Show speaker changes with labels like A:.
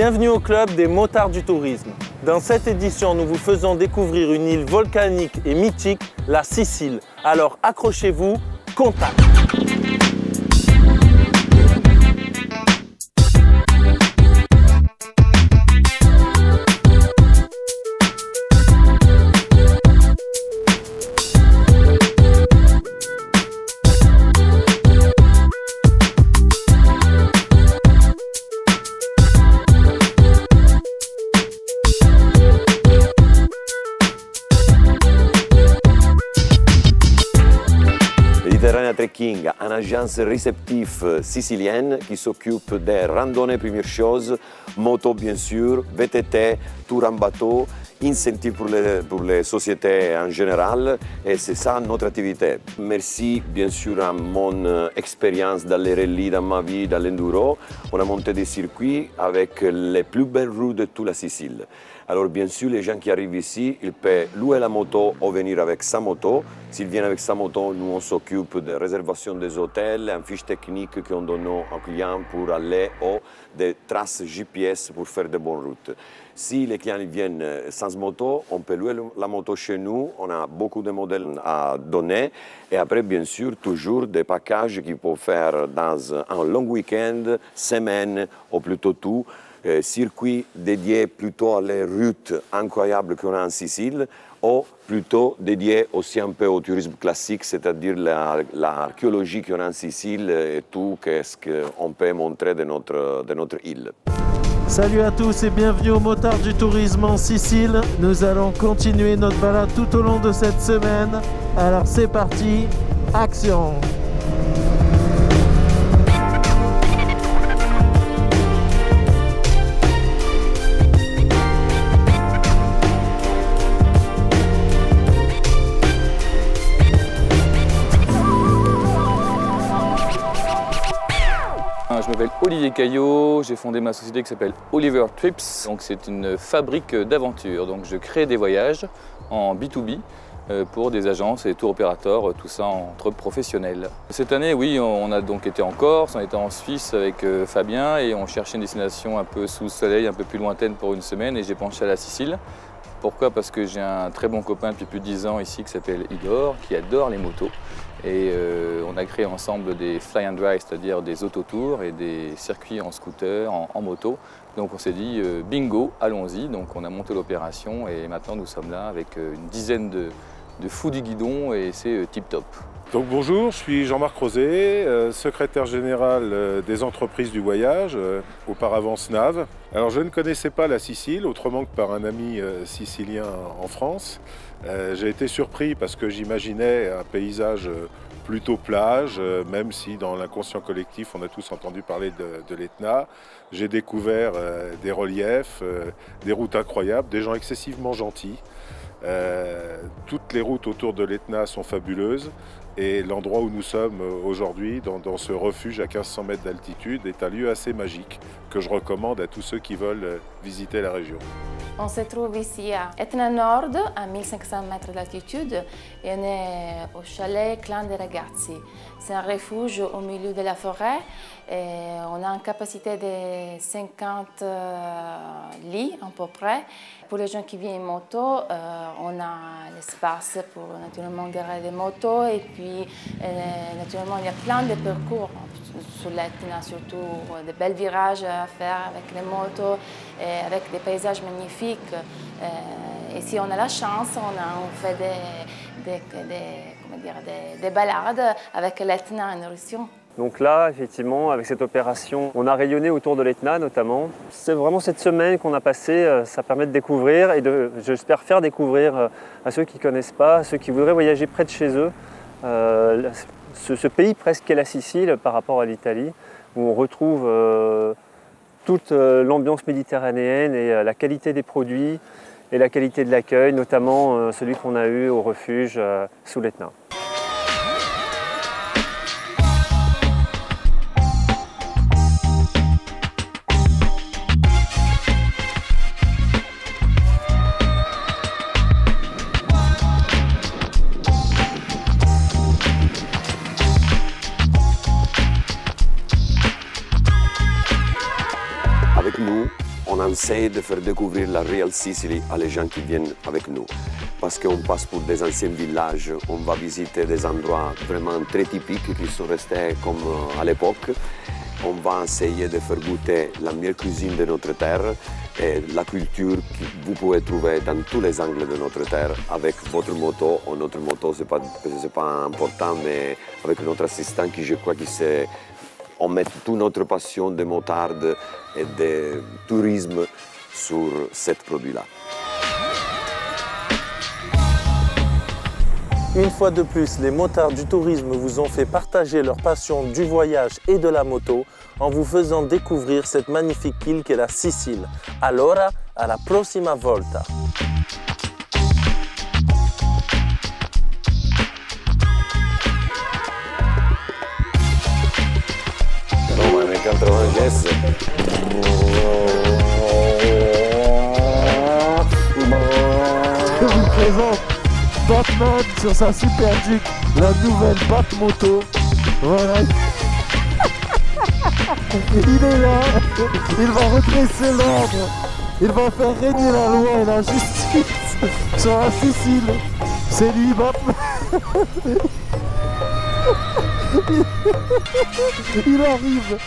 A: Bienvenue au club des motards du tourisme. Dans cette édition, nous vous faisons découvrir une île volcanique et mythique, la Sicile. Alors accrochez-vous, contact!
B: Mediterranea Trekking, une agence réceptive sicilienne qui s'occupe des randonnées première chose, moto bien sûr, VTT, tour en bateau, incentives pour les sociétés en général et c'est ça notre activité. Merci bien sûr à mon expérience dans les rallyes, dans ma vie, dans l'enduro. On a monté des circuits avec les plus belles routes de toute la Sicile. Alors bien sûr, les gens qui arrivent ici, ils peuvent louer la moto ou venir avec sa moto. S'ils viennent avec sa moto, nous on s'occupe de réservation des hôtels, une fiche technique qu'on donne aux clients pour aller ou des traces GPS pour faire de bonnes routes. Si les clients viennent sans moto, on peut louer la moto chez nous. On a beaucoup de modèles à donner. Et après, bien sûr, toujours des packages qu'il faut faire dans un long week-end, semaine ou plutôt tout. Circuit dédié plutôt à les routes incroyables qu'on a en Sicile ou plutôt dédié aussi un peu au tourisme classique, c'est-à-dire l'archéologie qu'on a en Sicile et tout ce qu'on peut montrer de notre île.
A: Salut à tous et bienvenue aux motards du tourisme en Sicile. Nous allons continuer notre balade tout au long de cette semaine. Alors c'est parti, action!
C: Je m'appelle Olivier Caillot, j'ai fondé ma société qui s'appelle Oliver Trips. Donc c'est une fabrique d'aventure. Donc je crée des voyages en B2B pour des agences et tour opérateurs, tout ça entre professionnels. Cette année, oui, on a donc été en Corse, on était en Suisse avec Fabien et on cherchait une destination un peu sous le soleil, un peu plus lointaine pour une semaine et j'ai penché à la Sicile. Pourquoi? Parce que j'ai un très bon copain depuis plus de 10 ans ici qui s'appelle Igor, qui adore les motos. Et on a créé ensemble des fly and drive, c'est-à-dire des autotours et des circuits en scooter, en moto. Donc on s'est dit bingo, allons-y. Donc on a monté l'opération et maintenant nous sommes là avec une dizaine de fous du guidon et c'est tip top.
D: Donc bonjour, je suis Jean-Marc Rozet, secrétaire général des entreprises du voyage, auparavant SNAV. Alors je ne connaissais pas la Sicile, autrement que par un ami sicilien en France. J'ai été surpris parce que j'imaginais un paysage plutôt plage, même si dans l'inconscient collectif on a tous entendu parler de l'Etna. J'ai découvert des reliefs, des routes incroyables, des gens excessivement gentils. Toutes les routes autour de l'Etna sont fabuleuses et l'endroit où nous sommes aujourd'hui, dans ce refuge à 1500 mètres d'altitude, est un lieu assez magique que je recommande à tous ceux qui veulent visiter la région.
E: On se trouve ici à Etna Nord, à 1500 mètres d'altitude, et on est au chalet Clan des Ragazzi. C'est un refuge au milieu de la forêt. Et on a une capacité de 50 lits à peu près. Pour les gens qui viennent en moto, on a l'espace pour naturellement garer des motos et puis naturellement il y a plein de parcours sur l'Etna, surtout de belles virages à faire avec les motos et avec des paysages magnifiques. Et si on a la chance, on fait des balades avec l'Etna en éruption.
F: Donc là, effectivement, avec cette opération, on a rayonné autour de l'Etna notamment. C'est vraiment cette semaine qu'on a passée, ça permet de découvrir et j'espère faire découvrir à ceux qui ne connaissent pas, à ceux qui voudraient voyager près de chez eux, ce pays presque qu'est la Sicile par rapport à l'Italie, où on retrouve toute l'ambiance méditerranéenne et la qualité des produits et la qualité de l'accueil, notamment celui qu'on a eu au refuge sous l'Etna.
B: Avec nous, on essaie de faire découvrir la Real Sicily à les gens qui viennent avec nous. Parce qu'on passe pour des anciens villages, on va visiter des endroits vraiment très typiques qui sont restés comme à l'époque. On va essayer de faire goûter la meilleure cuisine de notre terre et la culture que vous pouvez trouver dans tous les angles de notre terre avec votre moto ou notre moto, c'est pas important, mais avec notre assistant qui je crois qu'il sait. On met toute notre passion de motarde et de tourisme sur ce produit-là.
A: Une fois de plus, les motards du tourisme vous ont fait partager leur passion du voyage et de la moto en vous faisant découvrir cette magnifique île qu'est la Sicile. Allora, alla prossima volta!
B: No, ma nel 96
A: Je vous présente Batman sur sa Super Duke, la nouvelle Batmoto. Voilà. Il est là, il va redresser l'ordre, il va faire régner la loi et la justice sur la Sicile. C'est lui Batman. Il arrive.